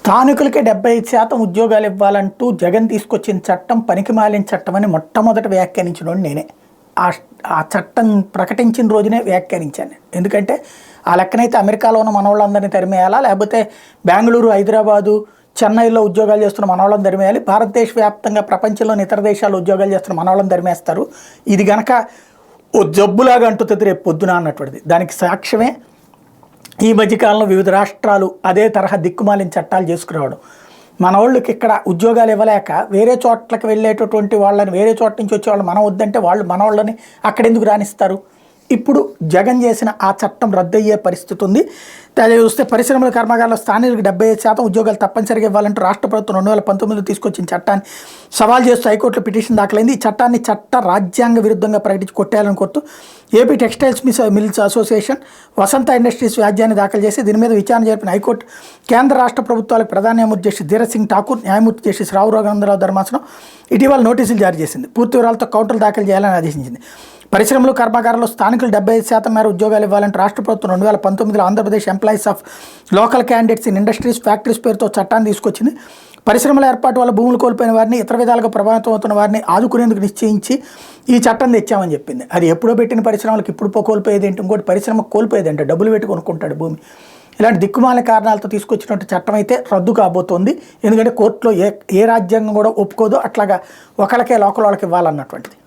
స్థానికులకే 75% ఉద్యోగాలు ఇవ్వాలంటూ జగన్ తీసుకొచ్చిన చట్టం పనికిమాలిన చట్టం అని మొట్టమొదట వ్యాఖ్యానించినోడు నేనే. ఆ ఆ చట్టం ప్రకటించిన రోజునే వ్యాఖ్యానించాను. ఎందుకంటే ఆ లెక్కనైతే అమెరికాలో ఉన్న మనవాళ్ళందరినీ తరిమేయాలా, లేకపోతే బెంగళూరు, హైదరాబాదు, చెన్నైలో ఉద్యోగాలు చేస్తున్న మనవాళ్ళని తరిమేయాలి, భారతదేశ వ్యాప్తంగా ప్రపంచంలోని ఇతర దేశాల్లో ఉద్యోగాలు చేస్తున్న మనవాళ్ళని తరిమేస్తారు. ఇది గనక ఓ జబ్బులాగా అంటుతుంది రేపు పొద్దున అన్నటువంటిది. దానికి సాక్ష్యమే ఈ మధ్యకాలంలో వివిధ రాష్ట్రాలు అదే తరహా దిక్కుమాలిన చట్టాలు చేసుకురావడం. మన వాళ్ళకి ఇక్కడ ఉద్యోగాలు ఇవ్వలేక వేరే చోట్లకి వెళ్ళేటటువంటి వాళ్ళని, వేరే చోట నుంచి వచ్చే వాళ్ళు మనం వద్దంటే వాళ్ళు మన వాళ్ళని అక్కడెందుకు రాణిస్తారు? ఇప్పుడు జగన్ చేసిన ఆ చట్టం రద్దయ్యే పరిస్థితి ఉంది. చూస్తే పరిశ్రమల కర్మాగారాల స్థానికులకు 75% ఉద్యోగాలు తప్పనిసరిగా ఇవ్వాలంటూ రాష్ట్ర ప్రభుత్వం 2019లో తీసుకొచ్చిన చట్టాన్ని సవాల్ చేస్తూ హైకోర్టులో పిటిషన్ దాఖలైంది. ఈ చట్టాన్ని రాజ్యాంగ విరుద్ధంగా ప్రకటించి కొట్టేయాలని కోరుతూ ఏపీ టెక్స్టైల్స్ మిల్స్ అసోసియేషన్, వసంత ఇండస్ట్రీస్ వ్యాజ్యాన్ని దాఖలు చేసి దీని మీద విచారణ జరిపిన హైకోర్టు కేంద్ర రాష్ట్ర ప్రభుత్వాలకు ప్రధాన న్యాయమూర్తి జస్టిస్ ధీరజ్ సింగ్ ఠాకూర్, న్యాయమూర్తి జస్టిస్ రావు రఘునందరావు ధర్మాసనం ఇటీవల నోటీసులు జారీ చేసింది. పూర్తి వివరాలతో కౌంటర్లు దాఖలు చేయాలని ఆదేశించింది. పరిశ్రమలు కర్మాగారాల్లో స్థానికులు 75% మేర ఉద్యోగాలు ఇవ్వాలంటే రాష్ట్ర ప్రభుత్వం 2019లో Andhra Pradesh employees of local candidates in industries factories పేరుతో చట్టాన్ని తీసుకొచ్చింది. పరిశ్రమల ఏర్పాటు వల్ల భూములు కోల్పోయిన వారిని, ఇతర విధాలుగా ప్రభావితం అవుతున్న వారిని ఆదుకునేందుకు నిశ్చయించి ఈ చట్టం తెచ్చామని చెప్పింది. అది ఎప్పుడో పెట్టిన పరిశ్రమలకు ఇప్పుడు కోల్పోయేది ఏంటి? ఇంకోటి పరిశ్రమకు కోల్పోయేది అంటే డబ్బులు పెట్టి కొనుక్కుంటాడు భూమి. ఇలాంటి దిక్కుమాలిన కారణాలతో తీసుకొచ్చినట్టు చట్టం అయితే రద్దు కాబోతోంది. ఎందుకంటే కోర్టులో ఏ రాజ్యాంగం కూడా ఒప్పుకోదు అట్లాగా ఒకళ్ళకే లోకల్ వాళ్ళకి ఇవ్వాలన్నటువంటిది.